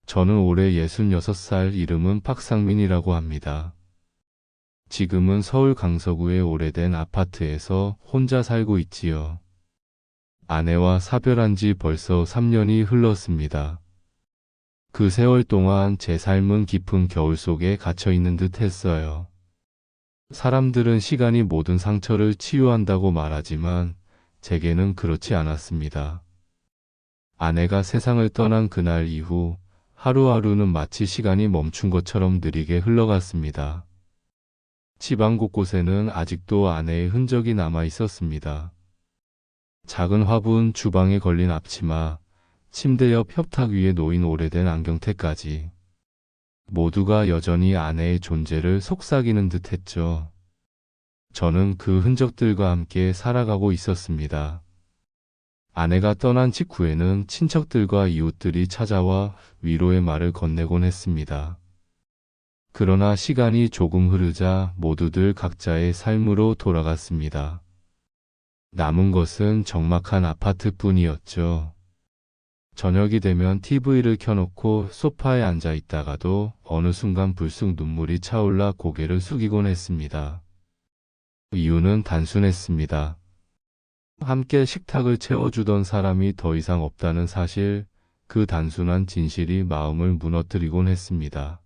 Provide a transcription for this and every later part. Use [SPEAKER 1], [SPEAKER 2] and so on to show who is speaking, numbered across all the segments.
[SPEAKER 1] 저는 올해 66살, 이름은 박상민이라고 합니다. 지금은 서울 강서구의 오래된 아파트에서 혼자 살고 있지요. 아내와 사별한 지 벌써 3년이 흘렀습니다. 그 세월 동안 제 삶은 깊은 겨울 속에 갇혀 있는 듯 했어요. 사람들은 시간이 모든 상처를 치유한다고 말하지만 제게는 그렇지 않았습니다. 아내가 세상을 떠난 그날 이후 하루하루는 마치 시간이 멈춘 것처럼 느리게 흘러갔습니다. 집안 곳곳에는 아직도 아내의 흔적이 남아 있었습니다. 작은 화분, 주방에 걸린 앞치마, 침대 옆 협탁 위에 놓인 오래된 안경테까지 모두가 여전히 아내의 존재를 속삭이는 듯 했죠. 저는 그 흔적들과 함께 살아가고 있었습니다. 아내가 떠난 직후에는 친척들과 이웃들이 찾아와 위로의 말을 건네곤 했습니다. 그러나 시간이 조금 흐르자 모두들 각자의 삶으로 돌아갔습니다. 남은 것은 적막한 아파트뿐이었죠. 저녁이 되면 TV를 켜놓고 소파에 앉아 있다가도 어느 순간 불쑥 눈물이 차올라 고개를 숙이곤 했습니다. 이유는 단순했습니다. 함께 식탁을 채워주던 사람이 더 이상 없다는 사실, 그 단순한 진실이 마음을 무너뜨리곤 했습니다.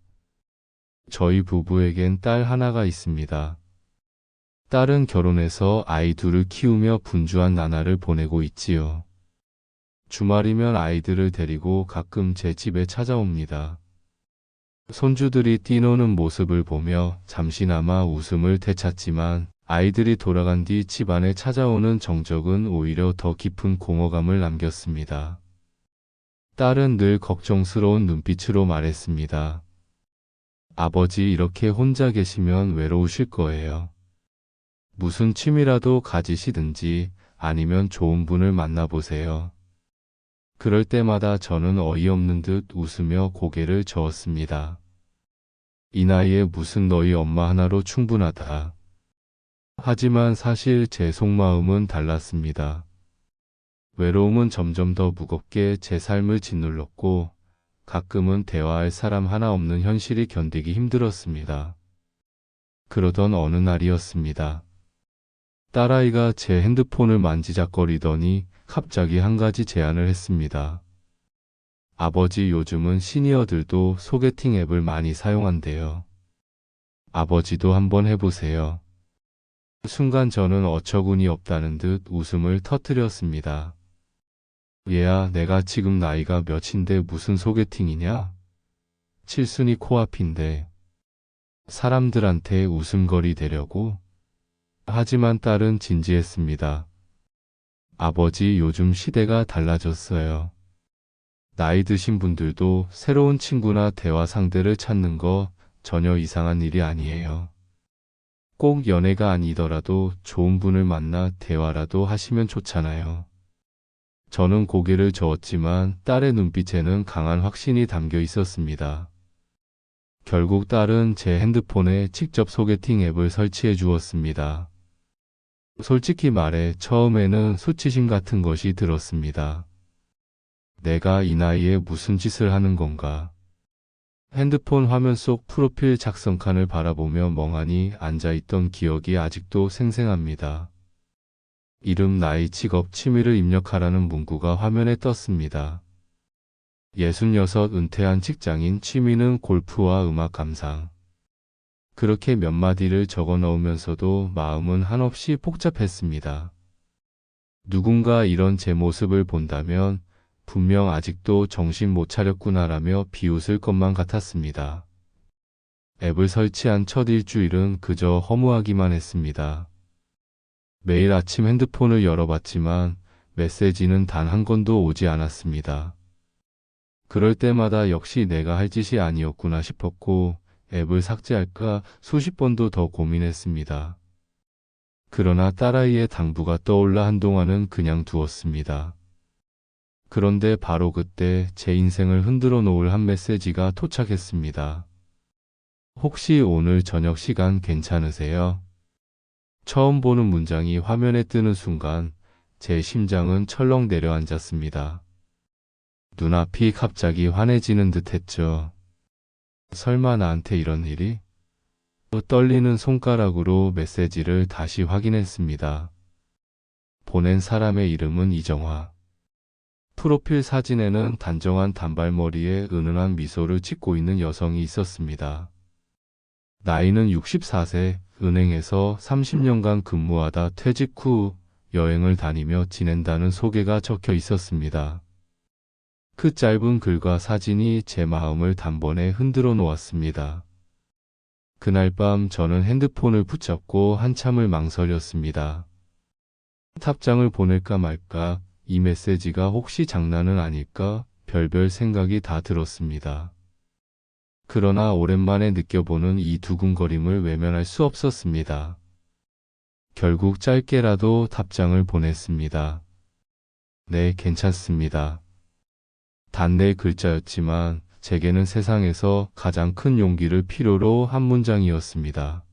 [SPEAKER 1] 저희 부부에겐 딸 하나가 있습니다. 딸은 결혼해서 아이 둘을 키우며 분주한 나날을 보내고 있지요. 주말이면 아이들을 데리고 가끔 제 집에 찾아옵니다. 손주들이 뛰노는 모습을 보며 잠시나마 웃음을 되찾지만 아이들이 돌아간 뒤 집안에 찾아오는 정적은 오히려 더 깊은 공허감을 남겼습니다. 딸은 늘 걱정스러운 눈빛으로 말했습니다. 아버지, 이렇게 혼자 계시면 외로우실 거예요. 무슨 취미라도 가지시든지 아니면 좋은 분을 만나보세요. 그럴 때마다 저는 어이없는 듯 웃으며 고개를 저었습니다. 이 나이에 무슨 너희 엄마 하나로 충분하다. 하지만 사실 제 속마음은 달랐습니다. 외로움은 점점 더 무겁게 제 삶을 짓눌렀고 가끔은 대화할 사람 하나 없는 현실이 견디기 힘들었습니다. 그러던 어느 날이었습니다. 딸아이가 제 핸드폰을 만지작거리더니 갑자기 한 가지 제안을 했습니다. 아버지, 요즘은 시니어들도 소개팅 앱을 많이 사용한대요. 아버지도 한번 해보세요. 순간 저는 어처구니 없다는 듯 웃음을 터뜨렸습니다. 얘야, 내가 지금 나이가 몇인데 무슨 소개팅이냐? 칠순이 코앞인데 사람들한테 웃음거리 되려고? 하지만 딸은 진지했습니다. 아버지, 요즘 시대가 달라졌어요. 나이 드신 분들도 새로운 친구나 대화 상대를 찾는 거 전혀 이상한 일이 아니에요. 꼭 연애가 아니더라도 좋은 분을 만나 대화라도 하시면 좋잖아요. 저는 고개를 저었지만 딸의 눈빛에는 강한 확신이 담겨 있었습니다. 결국 딸은 제 핸드폰에 직접 소개팅 앱을 설치해 주었습니다. 솔직히 말해 처음에는 수치심 같은 것이 들었습니다. 내가 이 나이에 무슨 짓을 하는 건가? 핸드폰 화면 속 프로필 작성칸을 바라보며 멍하니 앉아있던 기억이 아직도 생생합니다. 이름, 나이, 직업, 취미를 입력하라는 문구가 화면에 떴습니다. 66, 은퇴한 직장인, 취미는 골프와 음악 감상. 그렇게 몇 마디를 적어 넣으면서도 마음은 한없이 복잡했습니다. 누군가 이런 제 모습을 본다면 분명 아직도 정신 못 차렸구나라며 비웃을 것만 같았습니다. 앱을 설치한 첫 일주일은 그저 허무하기만 했습니다. 매일 아침 핸드폰을 열어봤지만 메시지는 단 한 건도 오지 않았습니다. 그럴 때마다 역시 내가 할 짓이 아니었구나 싶었고 앱을 삭제할까 수십 번도 더 고민했습니다. 그러나 딸아이의 당부가 떠올라 한동안은 그냥 두었습니다. 그런데 바로 그때 제 인생을 흔들어 놓을 한 메시지가 도착했습니다. 혹시 오늘 저녁 시간 괜찮으세요? 처음 보는 문장이 화면에 뜨는 순간 제 심장은 철렁 내려앉았습니다. 눈앞이 갑자기 환해지는 듯 했죠. 설마 나한테 이런 일이? 또 떨리는 손가락으로 메시지를 다시 확인했습니다. 보낸 사람의 이름은 이정화. 프로필 사진에는 단정한 단발머리에 은은한 미소를 짓고 있는 여성이 있었습니다. 나이는 64세, 은행에서 30년간 근무하다 퇴직 후 여행을 다니며 지낸다는 소개가 적혀 있었습니다. 그 짧은 글과 사진이 제 마음을 단번에 흔들어 놓았습니다. 그날 밤 저는 핸드폰을 붙잡고 한참을 망설였습니다. 답장을 보낼까 말까, 이 메시지가 혹시 장난은 아닐까, 별별 생각이 다 들었습니다. 그러나 오랜만에 느껴보는 이 두근거림을 외면할 수 없었습니다. 결국 짧게라도 답장을 보냈습니다. 네, 괜찮습니다. 단 4글자였지만 제게는 세상에서 가장 큰 용기를 필요로 한 문장이었습니다.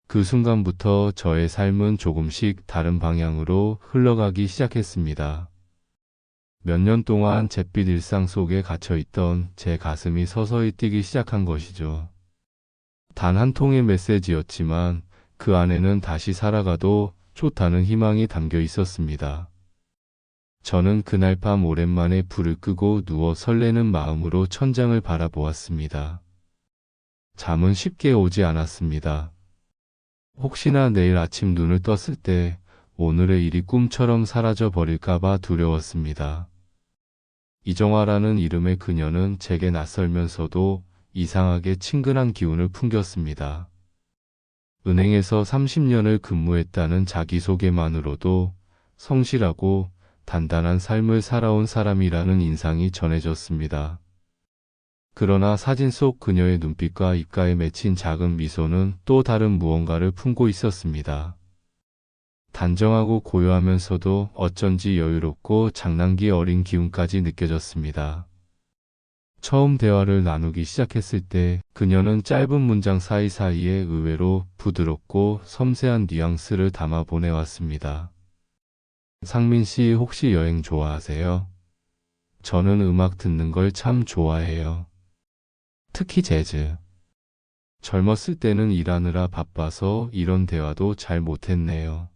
[SPEAKER 1] 그 순간부터 저의 삶은 조금씩 다른 방향으로 흘러가기 시작했습니다. 몇 년 동안 잿빛 일상 속에 갇혀있던 제 가슴이 서서히 뛰기 시작한 것이죠. 단 한 통의 메시지였지만 그 안에는 다시 살아가도 좋다는 희망이 담겨 있었습니다. 저는 그날 밤 오랜만에 불을 끄고 누워 설레는 마음으로 천장을 바라보았습니다. 잠은 쉽게 오지 않았습니다. 혹시나 내일 아침 눈을 떴을 때 오늘의 일이 꿈처럼 사라져 버릴까봐 두려웠습니다. 이정화라는 이름의 그녀는 제게 낯설면서도 이상하게 친근한 기운을 풍겼습니다. 은행에서 30년을 근무했다는 자기소개만으로도 성실하고 단단한 삶을 살아온 사람이라는 인상이 전해졌습니다. 그러나 사진 속 그녀의 눈빛과 입가에 맺힌 작은 미소는 또 다른 무언가를 품고 있었습니다. 단정하고 고요하면서도 어쩐지 여유롭고 장난기 어린 기운까지 느껴졌습니다. 처음 대화를 나누기 시작했을 때 그녀는 짧은 문장 사이사이에 의외로 부드럽고 섬세한 뉘앙스를 담아 보내왔습니다. 상민 씨 혹시 여행 좋아하세요? 저는 음악 듣는 걸 참 좋아해요. 특히 재즈. 젊었을 때는 일하느라 바빠서 이런 대화도 잘 못했네요.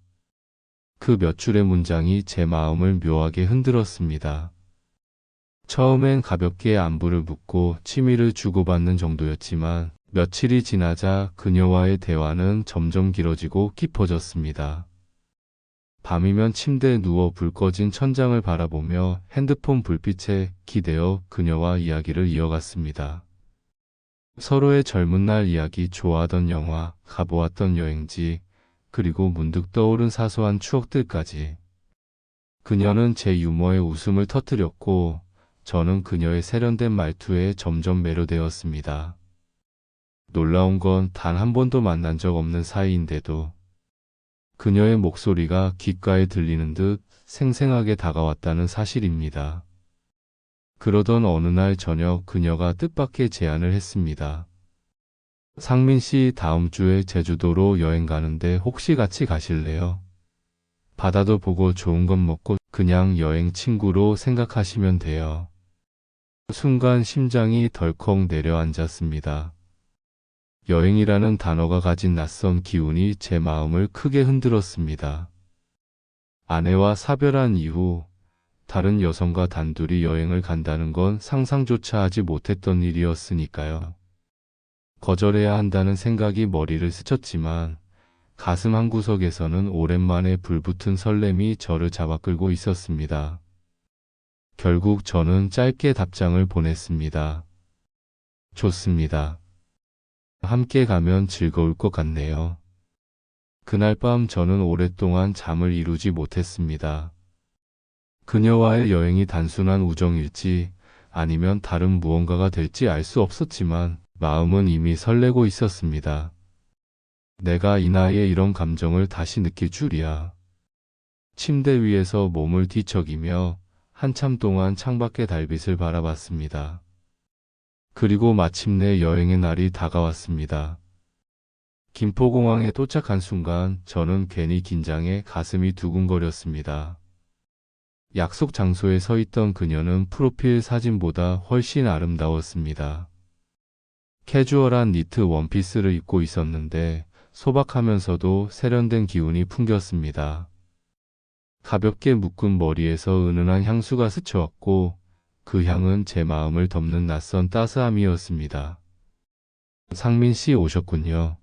[SPEAKER 1] 그 몇 줄의 문장이 제 마음을 묘하게 흔들었습니다. 처음엔 가볍게 안부를 묻고 취미를 주고받는 정도였지만 며칠이 지나자 그녀와의 대화는 점점 길어지고 깊어졌습니다. 밤이면 침대에 누워 불 꺼진 천장을 바라보며 핸드폰 불빛에 기대어 그녀와 이야기를 이어갔습니다. 서로의 젊은 날 이야기, 좋아하던 영화, 가보았던 여행지, 그리고 문득 떠오른 사소한 추억들까지. 그녀는 제 유머에 웃음을 터뜨렸고 저는 그녀의 세련된 말투에 점점 매료되었습니다. 놀라운 건 단 한 번도 만난 적 없는 사이인데도 그녀의 목소리가 귓가에 들리는 듯 생생하게 다가왔다는 사실입니다. 그러던 어느 날 저녁 그녀가 뜻밖의 제안을 했습니다. 상민 씨, 다음 주에 제주도로 여행 가는데 혹시 같이 가실래요? 바다도 보고 좋은 것 먹고 그냥 여행 친구로 생각하시면 돼요. 순간 심장이 덜컥 내려앉았습니다. 여행이라는 단어가 가진 낯선 기운이 제 마음을 크게 흔들었습니다. 아내와 사별한 이후 다른 여성과 단둘이 여행을 간다는 건 상상조차 하지 못했던 일이었으니까요. 거절해야 한다는 생각이 머리를 스쳤지만 가슴 한구석에서는 오랜만에 불붙은 설렘이 저를 잡아끌고 있었습니다. 결국 저는 짧게 답장을 보냈습니다. 좋습니다. 함께 가면 즐거울 것 같네요. 그날 밤 저는 오랫동안 잠을 이루지 못했습니다. 그녀와의 여행이 단순한 우정일지 아니면 다른 무언가가 될지 알 수 없었지만 마음은 이미 설레고 있었습니다. 내가 이 나이에 이런 감정을 다시 느낄 줄이야. 침대 위에서 몸을 뒤척이며 한참 동안 창밖의 달빛을 바라봤습니다. 그리고 마침내 여행의 날이 다가왔습니다. 김포공항에 도착한 순간 저는 괜히 긴장해 가슴이 두근거렸습니다. 약속 장소에 서 있던 그녀는 프로필 사진보다 훨씬 아름다웠습니다. 캐주얼한 니트 원피스를 입고 있었는데 소박하면서도 세련된 기운이 풍겼습니다. 가볍게 묶은 머리에서 은은한 향수가 스쳐왔고 그 향은 제 마음을 덮는 낯선 따스함이었습니다. 상민 씨 오셨군요.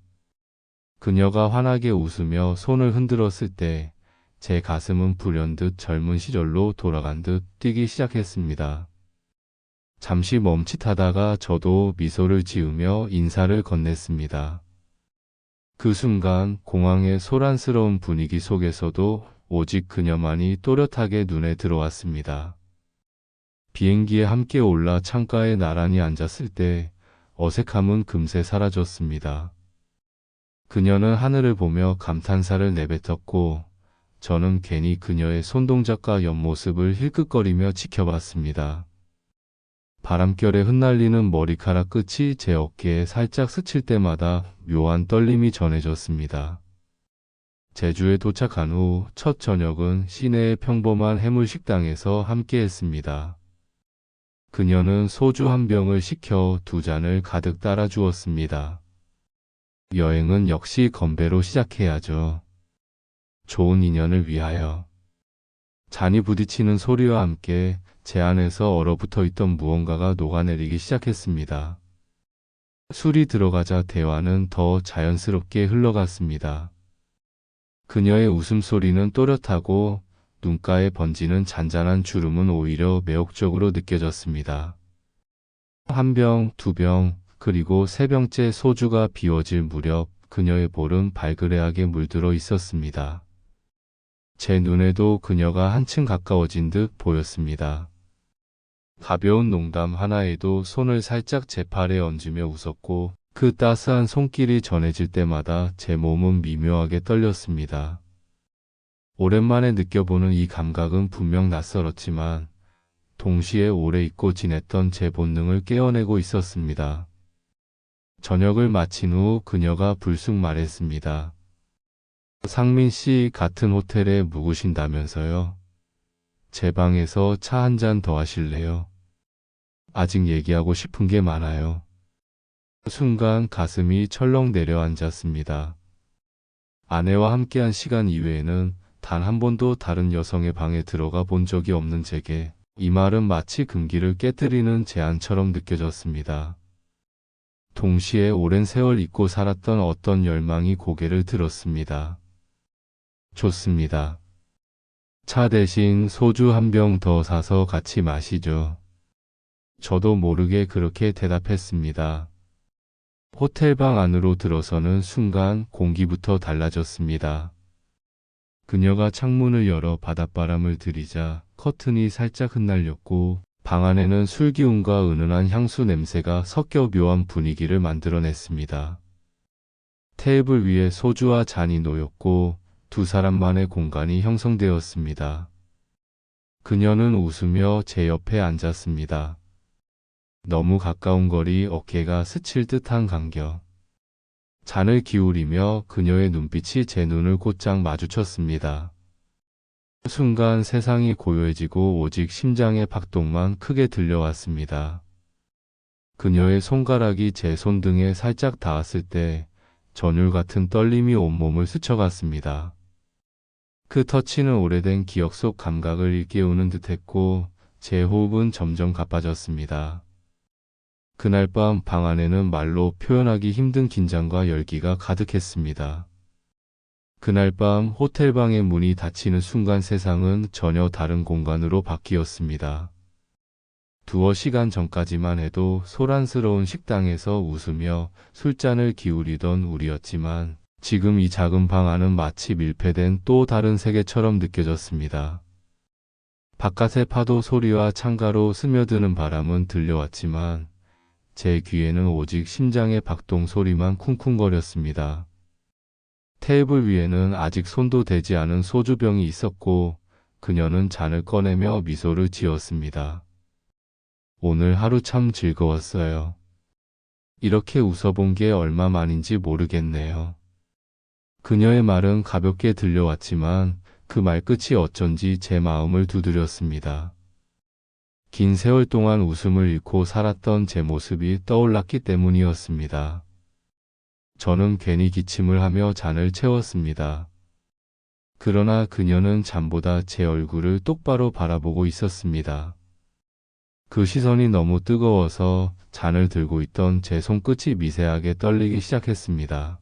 [SPEAKER 1] 그녀가 환하게 웃으며 손을 흔들었을 때 제 가슴은 불현듯 젊은 시절로 돌아간 듯 뛰기 시작했습니다. 잠시 멈칫하다가 저도 미소를 지으며 인사를 건넸습니다. 그 순간 공항의 소란스러운 분위기 속에서도 오직 그녀만이 또렷하게 눈에 들어왔습니다. 비행기에 함께 올라 창가에 나란히 앉았을 때 어색함은 금세 사라졌습니다. 그녀는 하늘을 보며 감탄사를 내뱉었고 저는 괜히 그녀의 손동작과 옆모습을 힐끗거리며 지켜봤습니다. 바람결에 흩날리는 머리카락 끝이 제 어깨에 살짝 스칠 때마다 묘한 떨림이 전해졌습니다. 제주에 도착한 후 첫 저녁은 시내의 평범한 해물식당에서 함께 했습니다. 그녀는 소주 한 병을 시켜 두 잔을 가득 따라 주었습니다. 여행은 역시 건배로 시작해야죠. 좋은 인연을 위하여. 잔이 부딪히는 소리와 함께 제 안에서 얼어붙어 있던 무언가가 녹아내리기 시작했습니다. 술이 들어가자 대화는 더 자연스럽게 흘러갔습니다. 그녀의 웃음소리는 또렷하고 눈가에 번지는 잔잔한 주름은 오히려 매혹적으로 느껴졌습니다. 한 병, 두 병, 그리고 세 병째 소주가 비워질 무렵 그녀의 볼은 발그레하게 물들어 있었습니다. 제 눈에도 그녀가 한층 가까워진 듯 보였습니다. 가벼운 농담 하나에도 손을 살짝 제 팔에 얹으며 웃었고 그 따스한 손길이 전해질 때마다 제 몸은 미묘하게 떨렸습니다. 오랜만에 느껴보는 이 감각은 분명 낯설었지만 동시에 오래 잊고 지냈던 제 본능을 깨어내고 있었습니다. 저녁을 마친 후 그녀가 불쑥 말했습니다. 상민 씨 같은 호텔에 묵으신다면서요? 제 방에서 차 한 잔 더 하실래요? 아직 얘기하고 싶은 게 많아요. 순간 가슴이 철렁 내려앉았습니다. 아내와 함께한 시간 이외에는 단 한 번도 다른 여성의 방에 들어가 본 적이 없는 제게 이 말은 마치 금기를 깨뜨리는 제안처럼 느껴졌습니다. 동시에 오랜 세월 잊고 살았던 어떤 열망이 고개를 들었습니다. 좋습니다. 차 대신 소주 한 병 더 사서 같이 마시죠. 저도 모르게 그렇게 대답했습니다. 호텔방 안으로 들어서는 순간 공기부터 달라졌습니다. 그녀가 창문을 열어 바닷바람을 들이자 커튼이 살짝 흩날렸고 방 안에는 술기운과 은은한 향수 냄새가 섞여 묘한 분위기를 만들어냈습니다. 테이블 위에 소주와 잔이 놓였고 두 사람만의 공간이 형성되었습니다. 그녀는 웃으며 제 옆에 앉았습니다. 너무 가까운 거리 어깨가 스칠 듯한 간격. 잔을 기울이며 그녀의 눈빛이 제 눈을 곧장 마주쳤습니다. 순간 세상이 고요해지고 오직 심장의 박동만 크게 들려왔습니다. 그녀의 손가락이 제 손등에 살짝 닿았을 때 전율 같은 떨림이 온몸을 스쳐갔습니다. 그 터치는 오래된 기억 속 감각을 일깨우는 듯했고 제 호흡은 점점 가빠졌습니다. 그날 밤 방 안에는 말로 표현하기 힘든 긴장과 열기가 가득했습니다. 그날 밤 호텔방의 문이 닫히는 순간 세상은 전혀 다른 공간으로 바뀌었습니다. 두어 시간 전까지만 해도 소란스러운 식당에서 웃으며 술잔을 기울이던 우리였지만 지금 이 작은 방 안은 마치 밀폐된 또 다른 세계처럼 느껴졌습니다. 바깥의 파도 소리와 창가로 스며드는 바람은 들려왔지만 제 귀에는 오직 심장의 박동 소리만 쿵쿵거렸습니다. 테이블 위에는 아직 손도 대지 않은 소주병이 있었고 그녀는 잔을 꺼내며 미소를 지었습니다. 오늘 하루 참 즐거웠어요. 이렇게 웃어본 게 얼마 만인지 모르겠네요. 그녀의 말은 가볍게 들려왔지만 그 말끝이 어쩐지 제 마음을 두드렸습니다. 긴 세월 동안 웃음을 잃고 살았던 제 모습이 떠올랐기 때문이었습니다. 저는 괜히 기침을 하며 잔을 채웠습니다. 그러나 그녀는 잠보다 제 얼굴을 똑바로 바라보고 있었습니다. 그 시선이 너무 뜨거워서 잔을 들고 있던 제 손끝이 미세하게 떨리기 시작했습니다.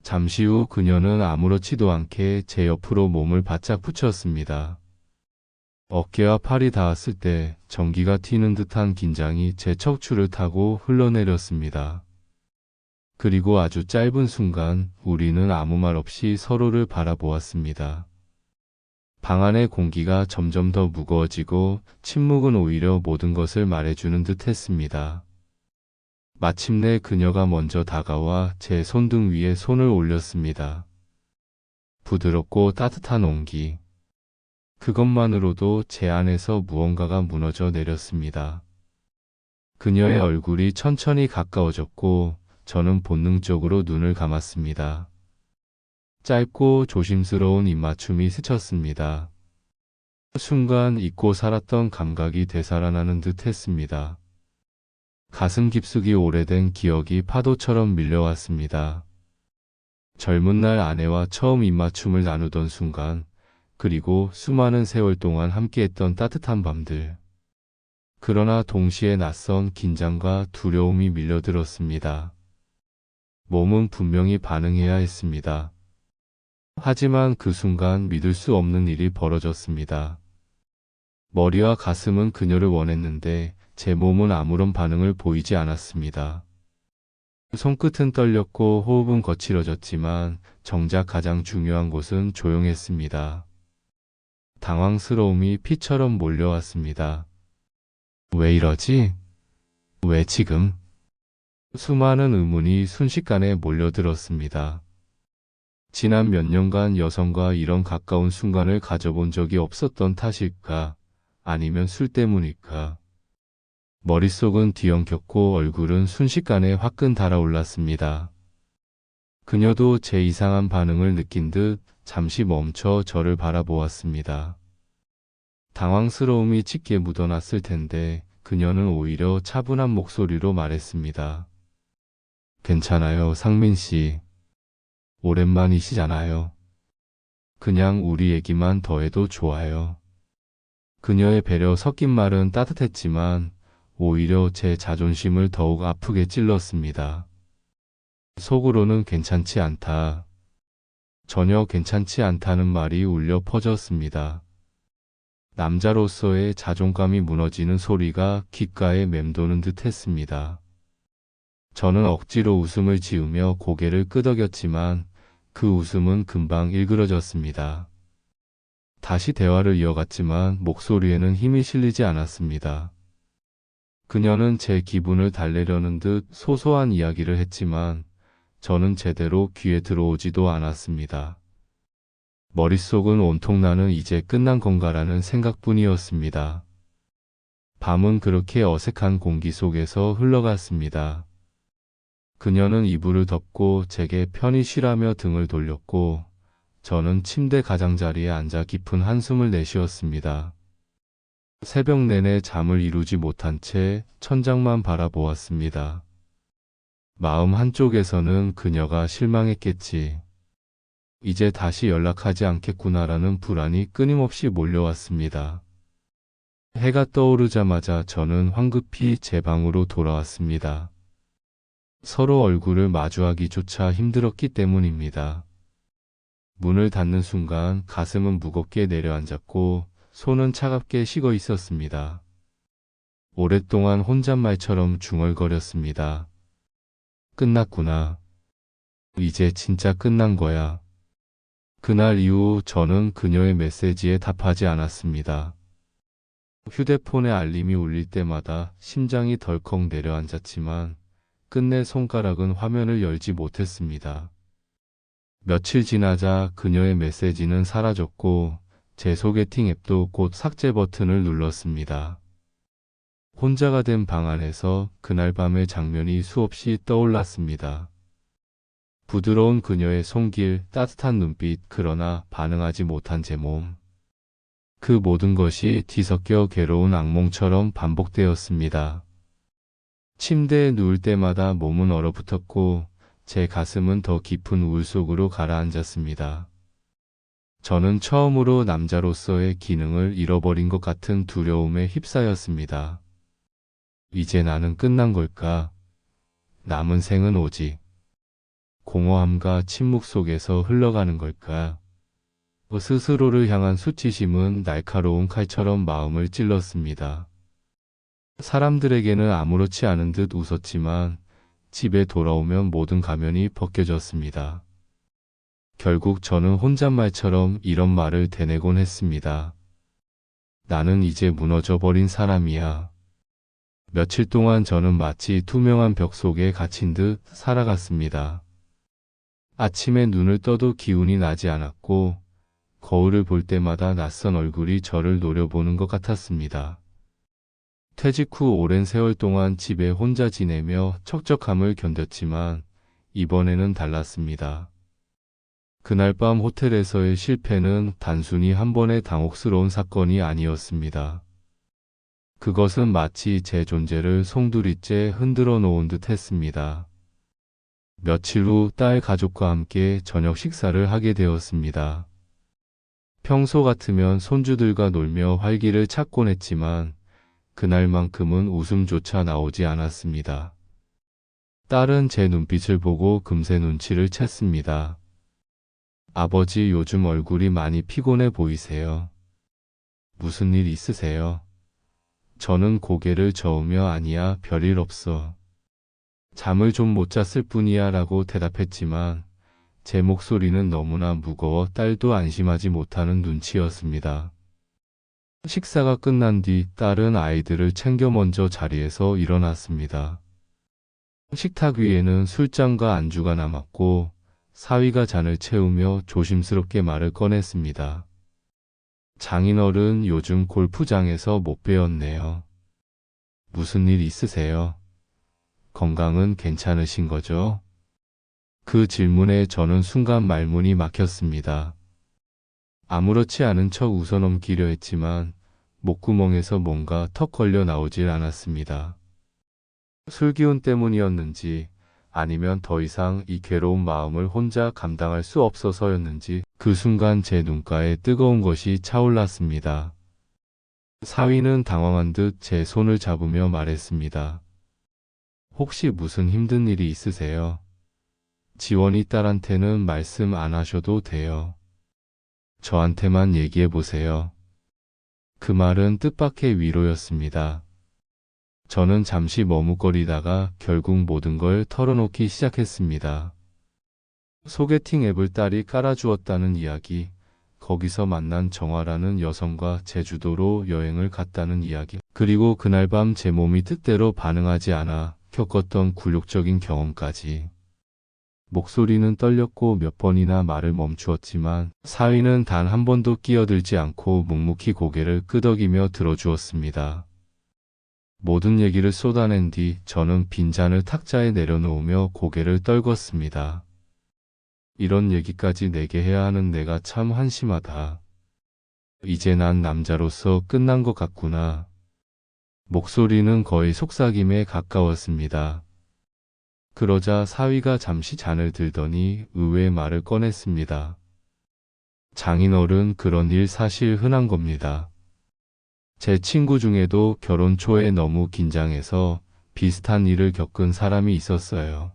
[SPEAKER 1] 잠시 후 그녀는 아무렇지도 않게 제 옆으로 몸을 바짝 붙였습니다. 어깨와 팔이 닿았을 때 전기가 튀는 듯한 긴장이 제 척추를 타고 흘러내렸습니다. 그리고 아주 짧은 순간 우리는 아무 말 없이 서로를 바라보았습니다. 방 안의 공기가 점점 더 무거워지고 침묵은 오히려 모든 것을 말해주는 듯 했습니다. 마침내 그녀가 먼저 다가와 제 손등 위에 손을 올렸습니다. 부드럽고 따뜻한 온기. 그것만으로도 제 안에서 무언가가 무너져 내렸습니다. 그녀의 얼굴이 천천히 가까워졌고 저는 본능적으로 눈을 감았습니다. 짧고 조심스러운 입맞춤이 스쳤습니다. 순간 잊고 살았던 감각이 되살아나는 듯 했습니다. 가슴 깊숙이 오래된 기억이 파도처럼 밀려왔습니다. 젊은 날 아내와 처음 입맞춤을 나누던 순간, 그리고 수많은 세월 동안 함께했던 따뜻한 밤들. 그러나 동시에 낯선 긴장과 두려움이 밀려들었습니다. 몸은 분명히 반응해야 했습니다. 하지만 그 순간 믿을 수 없는 일이 벌어졌습니다. 머리와 가슴은 그녀를 원했는데 제 몸은 아무런 반응을 보이지 않았습니다. 손끝은 떨렸고 호흡은 거칠어졌지만 정작 가장 중요한 곳은 조용했습니다. 당황스러움이 피처럼 몰려왔습니다. 왜 이러지? 왜 지금? 수많은 의문이 순식간에 몰려들었습니다. 지난 몇 년간 여성과 이런 가까운 순간을 가져본 적이 없었던 탓일까? 아니면 술 때문일까? 머릿속은 뒤엉켰고 얼굴은 순식간에 화끈 달아올랐습니다. 그녀도 제 이상한 반응을 느낀 듯 잠시 멈춰 저를 바라보았습니다. 당황스러움이 짙게 묻어났을 텐데 그녀는 오히려 차분한 목소리로 말했습니다. 괜찮아요, 상민 씨. 오랜만이시잖아요. 그냥 우리 얘기만 더 해도 좋아요. 그녀의 배려 섞인 말은 따뜻했지만 오히려 제 자존심을 더욱 아프게 찔렀습니다. 속으로는 괜찮지 않다. 전혀 괜찮지 않다는 말이 울려 퍼졌습니다. 남자로서의 자존감이 무너지는 소리가 귓가에 맴도는 듯 했습니다. 저는 억지로 웃음을 지으며 고개를 끄덕였지만 그 웃음은 금방 일그러졌습니다. 다시 대화를 이어갔지만 목소리에는 힘이 실리지 않았습니다. 그녀는 제 기분을 달래려는 듯 소소한 이야기를 했지만 저는 제대로 귀에 들어오지도 않았습니다. 머릿속은 온통 나는 이제 끝난 건가라는 생각뿐이었습니다. 밤은 그렇게 어색한 공기 속에서 흘러갔습니다. 그녀는 이불을 덮고 제게 편히 쉬라며 등을 돌렸고 저는 침대 가장자리에 앉아 깊은 한숨을 내쉬었습니다. 새벽 내내 잠을 이루지 못한 채 천장만 바라보았습니다. 마음 한쪽에서는 그녀가 실망했겠지. 이제 다시 연락하지 않겠구나라는 불안이 끊임없이 몰려왔습니다. 해가 떠오르자마자 저는 황급히 제 방으로 돌아왔습니다. 서로 얼굴을 마주하기조차 힘들었기 때문입니다. 문을 닫는 순간 가슴은 무겁게 내려앉았고 손은 차갑게 식어 있었습니다. 오랫동안 혼잣말처럼 중얼거렸습니다. 끝났구나. 이제 진짜 끝난 거야. 그날 이후 저는 그녀의 메시지에 답하지 않았습니다. 휴대폰의 알림이 울릴 때마다 심장이 덜컥 내려앉았지만 끝내 손가락은 화면을 열지 못했습니다. 며칠 지나자 그녀의 메시지는 사라졌고 제 소개팅 앱도 곧 삭제 버튼을 눌렀습니다. 혼자가 된 방 안에서 그날 밤의 장면이 수없이 떠올랐습니다. 부드러운 그녀의 손길, 따뜻한 눈빛, 그러나 반응하지 못한 제 몸. 그 모든 것이 뒤섞여 괴로운 악몽처럼 반복되었습니다. 침대에 누울 때마다 몸은 얼어붙었고 제 가슴은 더 깊은 우울 속으로 가라앉았습니다. 저는 처음으로 남자로서의 기능을 잃어버린 것 같은 두려움에 휩싸였습니다. 이제 나는 끝난 걸까? 남은 생은 오직 공허함과 침묵 속에서 흘러가는 걸까? 스스로를 향한 수치심은 날카로운 칼처럼 마음을 찔렀습니다. 사람들에게는 아무렇지 않은 듯 웃었지만 집에 돌아오면 모든 가면이 벗겨졌습니다. 결국 저는 혼잣말처럼 이런 말을 되뇌곤 했습니다. 나는 이제 무너져버린 사람이야. 며칠 동안 저는 마치 투명한 벽 속에 갇힌 듯 살아갔습니다. 아침에 눈을 떠도 기운이 나지 않았고 거울을 볼 때마다 낯선 얼굴이 저를 노려보는 것 같았습니다. 퇴직 후 오랜 세월 동안 집에 혼자 지내며 척척함을 견뎠지만 이번에는 달랐습니다. 그날 밤 호텔에서의 실패는 단순히 한 번의 당혹스러운 사건이 아니었습니다. 그것은 마치 제 존재를 송두리째 흔들어 놓은 듯 했습니다. 며칠 후 딸 가족과 함께 저녁 식사를 하게 되었습니다. 평소 같으면 손주들과 놀며 활기를 찾곤 했지만 그날만큼은 웃음조차 나오지 않았습니다. 딸은 제 눈빛을 보고 금세 눈치를 챘습니다. 아버지, 요즘 얼굴이 많이 피곤해 보이세요. 무슨 일 있으세요? 저는 고개를 저으며 아니야, 별일 없어. 잠을 좀 못 잤을 뿐이야 라고 대답했지만 제 목소리는 너무나 무거워 딸도 안심하지 못하는 눈치였습니다. 식사가 끝난 뒤 딸은 아이들을 챙겨 먼저 자리에서 일어났습니다. 식탁 위에는 술잔과 안주가 남았고 사위가 잔을 채우며 조심스럽게 말을 꺼냈습니다. 장인어른, 요즘 골프장에서 못 배웠네요. 무슨 일 있으세요? 건강은 괜찮으신 거죠? 그 질문에 저는 순간 말문이 막혔습니다. 아무렇지 않은 척 웃어넘기려 했지만 목구멍에서 뭔가 턱 걸려 나오질 않았습니다. 술기운 때문이었는지 아니면 더 이상 이 괴로운 마음을 혼자 감당할 수 없어서였는지 그 순간 제 눈가에 뜨거운 것이 차올랐습니다. 사위는 당황한 듯 제 손을 잡으며 말했습니다. 혹시 무슨 힘든 일이 있으세요? 지원이 딸한테는 말씀 안 하셔도 돼요. 저한테만 얘기해 보세요. 그 말은 뜻밖의 위로였습니다. 저는 잠시 머뭇거리다가 결국 모든 걸 털어놓기 시작했습니다. 소개팅 앱을 딸이 깔아주었다는 이야기, 거기서 만난 정화라는 여성과 제주도로 여행을 갔다는 이야기, 그리고 그날 밤 제 몸이 뜻대로 반응하지 않아 겪었던 굴욕적인 경험까지. 목소리는 떨렸고 몇 번이나 말을 멈추었지만 사위는 단 한 번도 끼어들지 않고 묵묵히 고개를 끄덕이며 들어주었습니다. 모든 얘기를 쏟아낸 뒤 저는 빈잔을 탁자에 내려놓으며 고개를 떨궜습니다. 이런 얘기까지 내게 해야 하는 내가 참 한심하다. 이제 난 남자로서 끝난 것 같구나. 목소리는 거의 속삭임에 가까웠습니다. 그러자 사위가 잠시 잔을 들더니 의외의 말을 꺼냈습니다. 장인어른, 그런 일 사실 흔한 겁니다. 제 친구 중에도 결혼 초에 너무 긴장해서 비슷한 일을 겪은 사람이 있었어요.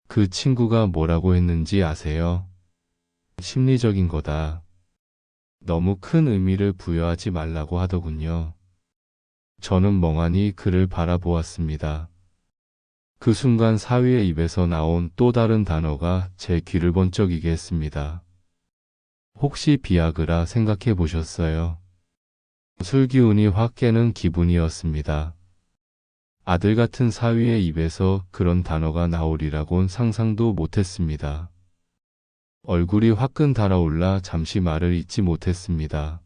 [SPEAKER 1] 그 친구가 뭐라고 했는지 아세요? 심리적인 거다. 너무 큰 의미를 부여하지 말라고 하더군요. 저는 멍하니 그를 바라보았습니다. 그 순간 사위의 입에서 나온 또 다른 단어가 제 귀를 번쩍이게 했습니다. 혹시 비아그라 생각해 보셨어요? 술 기운이 확 깨는 기분이었습니다. 아들 같은 사위의 입에서 그런 단어가 나오리라곤 상상도 못했습니다. 얼굴이 화끈 달아올라 잠시 말을 잇지 못했습니다.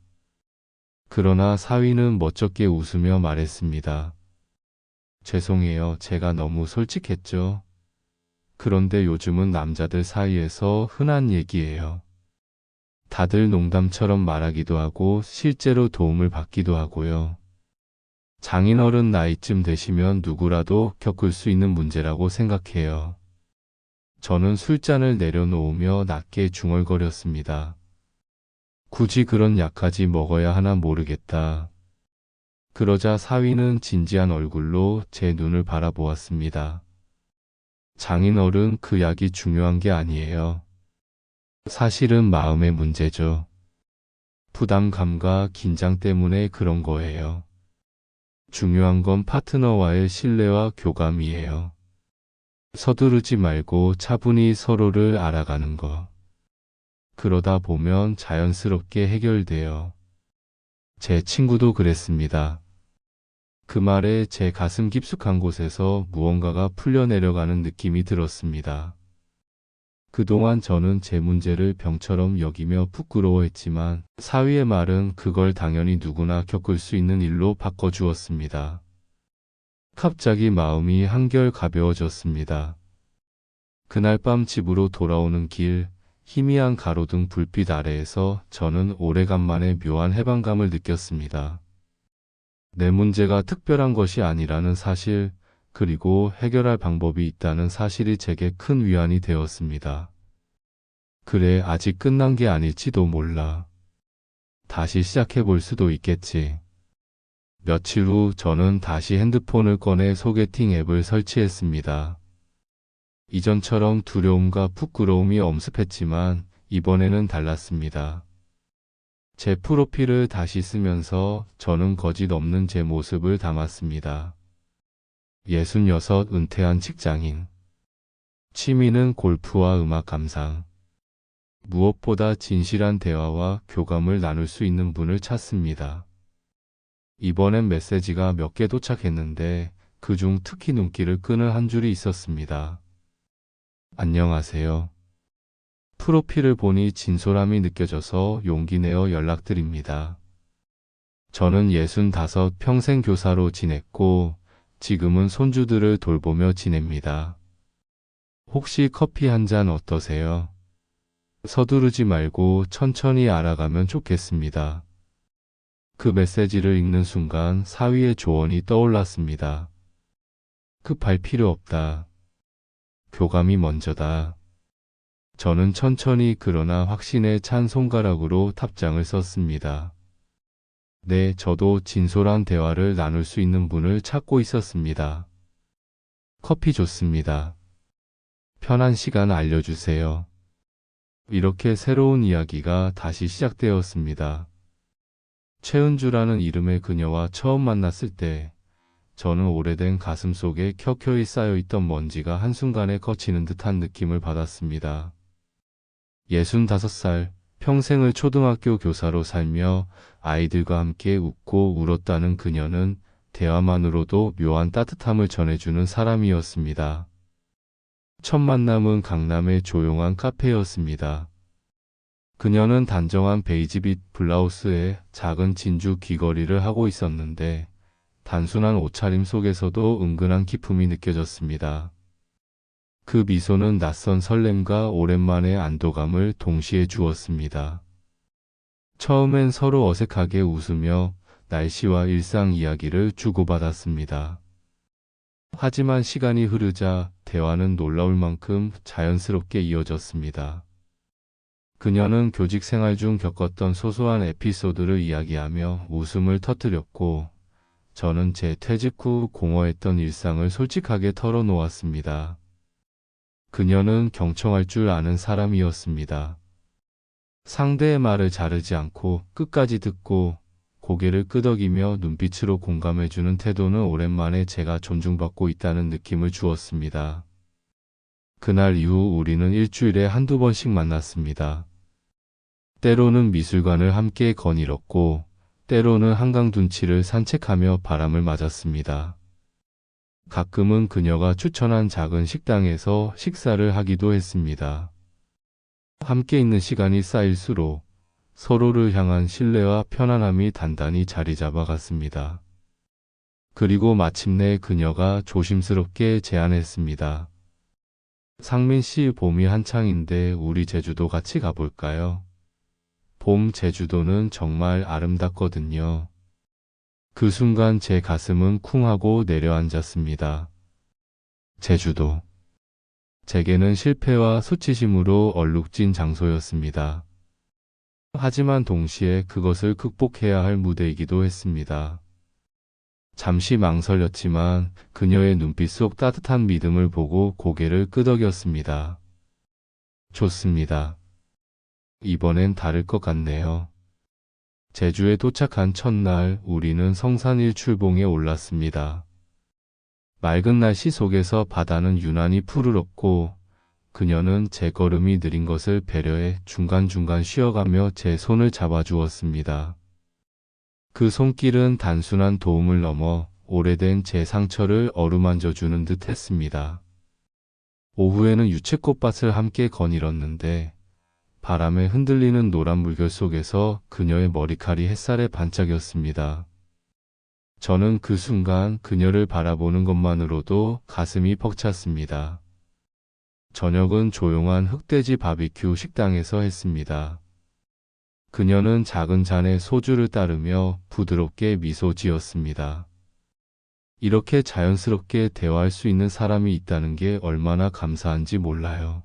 [SPEAKER 1] 그러나 사위는 멋쩍게 웃으며 말했습니다. 죄송해요. 제가 너무 솔직했죠. 그런데 요즘은 남자들 사이에서 흔한 얘기예요. 다들 농담처럼 말하기도 하고 실제로 도움을 받기도 하고요. 장인어른 나이쯤 되시면 누구라도 겪을 수 있는 문제라고 생각해요. 저는 술잔을 내려놓으며 낮게 중얼거렸습니다. 굳이 그런 약까지 먹어야 하나 모르겠다. 그러자 사위는 진지한 얼굴로 제 눈을 바라보았습니다. 장인어른, 그 약이 중요한 게 아니에요. 사실은 마음의 문제죠. 부담감과 긴장 때문에 그런 거예요. 중요한 건 파트너와의 신뢰와 교감이에요. 서두르지 말고 차분히 서로를 알아가는 거. 그러다 보면 자연스럽게 해결돼요. 제 친구도 그랬습니다. 그 말에 제 가슴 깊숙한 곳에서 무언가가 풀려내려가는 느낌이 들었습니다. 그동안 저는 제 문제를 병처럼 여기며 부끄러워했지만 사위의 말은 그걸 당연히 누구나 겪을 수 있는 일로 바꿔주었습니다. 갑자기 마음이 한결 가벼워졌습니다. 그날 밤 집으로 돌아오는 길, 희미한 가로등 불빛 아래에서 저는 오래간만에 묘한 해방감을 느꼈습니다. 내 문제가 특별한 것이 아니라는 사실, 그리고 해결할 방법이 있다는 사실이 제게 큰 위안이 되었습니다. 그래, 아직 끝난 게 아닐지도 몰라. 다시 시작해 볼 수도 있겠지. 며칠 후 저는 다시 핸드폰을 꺼내 소개팅 앱을 설치했습니다. 이전처럼 두려움과 부끄러움이 엄습했지만 이번에는 달랐습니다. 제 프로필을 다시 쓰면서 저는 거짓 없는 제 모습을 담았습니다. 66, 은퇴한 직장인. 취미는 골프와 음악 감상. 무엇보다 진실한 대화와 교감을 나눌 수 있는 분을 찾습니다. 이번엔 메시지가 몇 개 도착했는데 그중 특히 눈길을 끄는 한 줄이 있었습니다. 안녕하세요. 프로필을 보니 진솔함이 느껴져서 용기 내어 연락드립니다. 저는 65 평생 교사로 지냈고 지금은 손주들을 돌보며 지냅니다. 혹시 커피 한 잔 어떠세요? 서두르지 말고 천천히 알아가면 좋겠습니다. 그 메시지를 읽는 순간 사위의 조언이 떠올랐습니다. 급할 필요 없다. 교감이 먼저다. 저는 천천히 그러나 확신에 찬 손가락으로 답장을 썼습니다. 네, 저도 진솔한 대화를 나눌 수 있는 분을 찾고 있었습니다. 커피 좋습니다. 편한 시간 알려주세요. 이렇게 새로운 이야기가 다시 시작되었습니다. 최은주라는 이름의 그녀와 처음 만났을 때 저는 오래된 가슴 속에 켜켜이 쌓여있던 먼지가 한순간에 거치는 듯한 느낌을 받았습니다. 65살, 평생을 초등학교 교사로 살며 아이들과 함께 웃고 울었다는 그녀는 대화만으로도 묘한 따뜻함을 전해주는 사람이었습니다. 첫 만남은 강남의 조용한 카페였습니다. 그녀는 단정한 베이지빛 블라우스에 작은 진주 귀걸이를 하고 있었는데 단순한 옷차림 속에서도 은근한 기품이 느껴졌습니다. 그 미소는 낯선 설렘과 오랜만의 안도감을 동시에 주었습니다. 처음엔 서로 어색하게 웃으며 날씨와 일상 이야기를 주고받았습니다. 하지만 시간이 흐르자 대화는 놀라울 만큼 자연스럽게 이어졌습니다. 그녀는 교직 생활 중 겪었던 소소한 에피소드를 이야기하며 웃음을 터뜨렸고, 저는 제 퇴직 후 공허했던 일상을 솔직하게 털어놓았습니다. 그녀는 경청할 줄 아는 사람이었습니다. 상대의 말을 자르지 않고 끝까지 듣고 고개를 끄덕이며 눈빛으로 공감해주는 태도는 오랜만에 제가 존중받고 있다는 느낌을 주었습니다. 그날 이후 우리는 일주일에 한두 번씩 만났습니다. 때로는 미술관을 함께 거닐었고, 때로는 한강 둔치를 산책하며 바람을 맞았습니다. 가끔은 그녀가 추천한 작은 식당에서 식사를 하기도 했습니다. 함께 있는 시간이 쌓일수록 서로를 향한 신뢰와 편안함이 단단히 자리 잡아갔습니다. 그리고 마침내 그녀가 조심스럽게 제안했습니다. 상민 씨, 봄이 한창인데 우리 제주도 같이 가볼까요? 봄 제주도는 정말 아름답거든요. 그 순간 제 가슴은 쿵 하고 내려앉았습니다. 제주도. 제게는 실패와 수치심으로 얼룩진 장소였습니다. 하지만 동시에 그것을 극복해야 할 무대이기도 했습니다. 잠시 망설였지만 그녀의 눈빛 속 따뜻한 믿음을 보고 고개를 끄덕였습니다. 좋습니다. 이번엔 다를 것 같네요. 제주에 도착한 첫날 우리는 성산일 출봉에 올랐습니다. 맑은 날씨 속에서 바다는 유난히 푸르렀고 그녀는 제 걸음이 느린 것을 배려해 중간중간 쉬어가며 제 손을 잡아주었습니다. 그 손길은 단순한 도움을 넘어 오래된 제 상처를 어루만져주는 듯 했습니다. 오후에는 유채꽃밭을 함께 거닐었는데 바람에 흔들리는 노란 물결 속에서 그녀의 머리칼이 햇살에 반짝였습니다. 저는 그 순간 그녀를 바라보는 것만으로도 가슴이 벅찼습니다. 저녁은 조용한 흑돼지 바비큐 식당에서 했습니다. 그녀는 작은 잔에 소주를 따르며 부드럽게 미소 지었습니다. 이렇게 자연스럽게 대화할 수 있는 사람이 있다는 게 얼마나 감사한지 몰라요.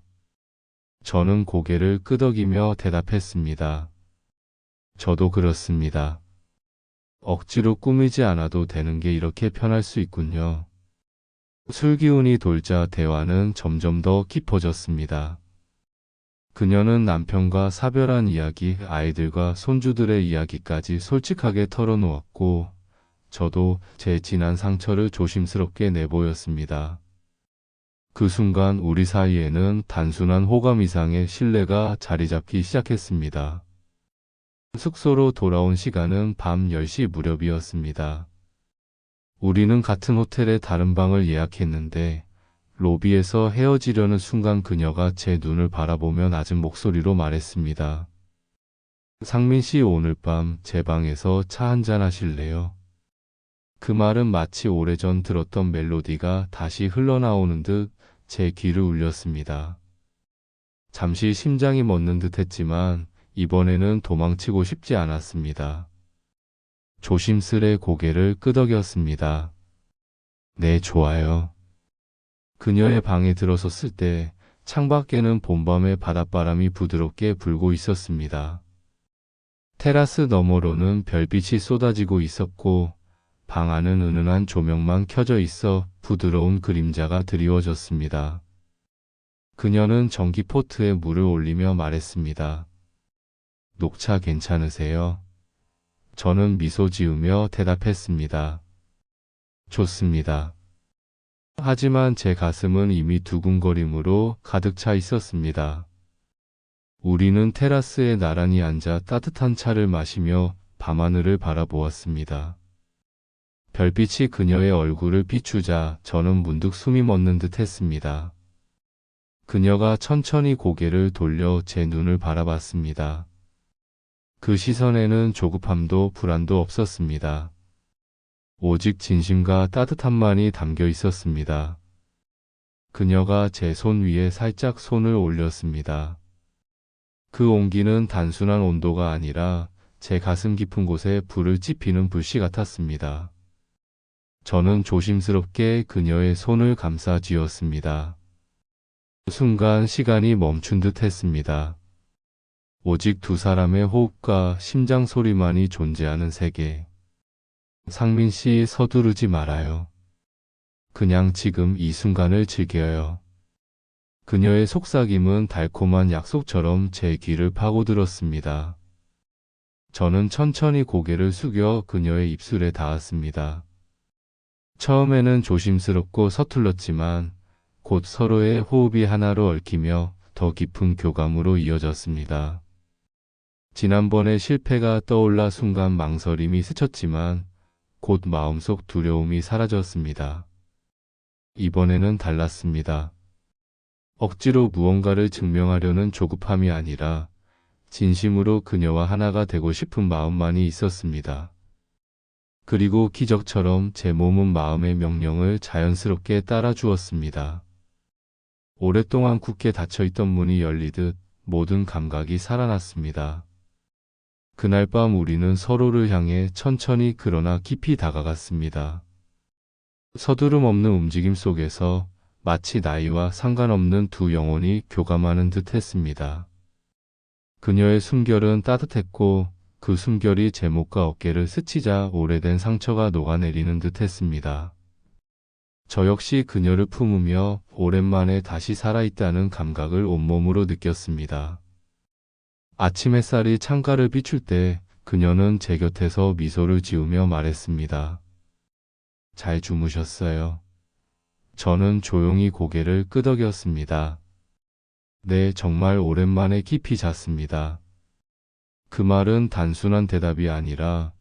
[SPEAKER 1] 저는 고개를 끄덕이며 대답했습니다. 저도 그렇습니다. 억지로 꾸미지 않아도 되는 게 이렇게 편할 수 있군요. 술 기운이 돌자 대화는 점점 더 깊어졌습니다. 그녀는 남편과 사별한 이야기, 아이들과 손주들의 이야기까지 솔직하게 털어놓았고, 저도 제 지난 상처를 조심스럽게 내보였습니다. 그 순간 우리 사이에는 단순한 호감 이상의 신뢰가 자리 잡기 시작했습니다. 숙소로 돌아온 시간은 밤 10시 무렵이었습니다. 우리는 같은 호텔에 다른 방을 예약했는데 로비에서 헤어지려는 순간 그녀가 제 눈을 바라보며 낮은 목소리로 말했습니다. 상민 씨, 오늘 밤 제 방에서 차 한잔 하실래요? 그 말은 마치 오래전 들었던 멜로디가 다시 흘러나오는 듯 제 귀를 울렸습니다. 잠시 심장이 멎는 듯 했지만 이번에는 도망치고 싶지 않았습니다. 조심스레 고개를 끄덕였습니다. 네, 좋아요. 그녀의 방에 들어섰을 때 창밖에는 봄밤의 바닷바람이 부드럽게 불고 있었습니다. 테라스 너머로는 별빛이 쏟아지고 있었고 방 안은 은은한 조명만 켜져 있어 부드러운 그림자가 드리워졌습니다. 그녀는 전기포트에 물을 올리며 말했습니다. 녹차 괜찮으세요? 저는 미소 지으며 대답했습니다. 좋습니다. 하지만 제 가슴은 이미 두근거림으로 가득 차 있었습니다. 우리는 테라스에 나란히 앉아 따뜻한 차를 마시며 밤하늘을 바라보았습니다. 별빛이 그녀의 얼굴을 비추자 저는 문득 숨이 멎는 듯 했습니다. 그녀가 천천히 고개를 돌려 제 눈을 바라봤습니다. 그 시선에는 조급함도 불안도 없었습니다. 오직 진심과 따뜻함만이 담겨 있었습니다. 그녀가 제 손 위에 살짝 손을 올렸습니다. 그 온기는 단순한 온도가 아니라 제 가슴 깊은 곳에 불을 지피는 불씨 같았습니다. 저는 조심스럽게 그녀의 손을 감싸 쥐었습니다. 그 순간 시간이 멈춘 듯 했습니다. 오직 두 사람의 호흡과 심장 소리만이 존재하는 세계. 상민 씨, 서두르지 말아요. 그냥 지금 이 순간을 즐겨요. 그녀의 속삭임은 달콤한 약속처럼 제 귀를 파고들었습니다. 저는 천천히 고개를 숙여 그녀의 입술에 닿았습니다. 처음에는 조심스럽고 서툴렀지만 곧 서로의 호흡이 하나로 얽히며 더 깊은 교감으로 이어졌습니다. 지난번의 실패가 떠올라 순간 망설임이 스쳤지만 곧 마음속 두려움이 사라졌습니다. 이번에는 달랐습니다. 억지로 무언가를 증명하려는 조급함이 아니라 진심으로 그녀와 하나가 되고 싶은 마음만이 있었습니다. 그리고 기적처럼 제 몸은 마음의 명령을 자연스럽게 따라주었습니다. 오랫동안 굳게 닫혀있던 문이 열리듯 모든 감각이 살아났습니다. 그날 밤 우리는 서로를 향해 천천히 그러나 깊이 다가갔습니다. 서두름 없는 움직임 속에서 마치 나이와 상관없는 두 영혼이 교감하는 듯 했습니다. 그녀의 숨결은 따뜻했고 그 숨결이 제 목과 어깨를 스치자 오래된 상처가 녹아내리는 듯 했습니다. 저 역시 그녀를 품으며 오랜만에 다시 살아있다는 감각을 온몸으로 느꼈습니다. 아침 햇살이 창가를 비출 때 그녀는 제 곁에서 미소를 지으며 말했습니다. 잘 주무셨어요. 저는 조용히 고개를 끄덕였습니다. 네, 정말 오랜만에 깊이 잤습니다. 그 말은 단순한 대답이 아니라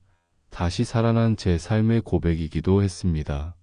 [SPEAKER 1] 다시 살아난 제 삶의 고백이기도 했습니다.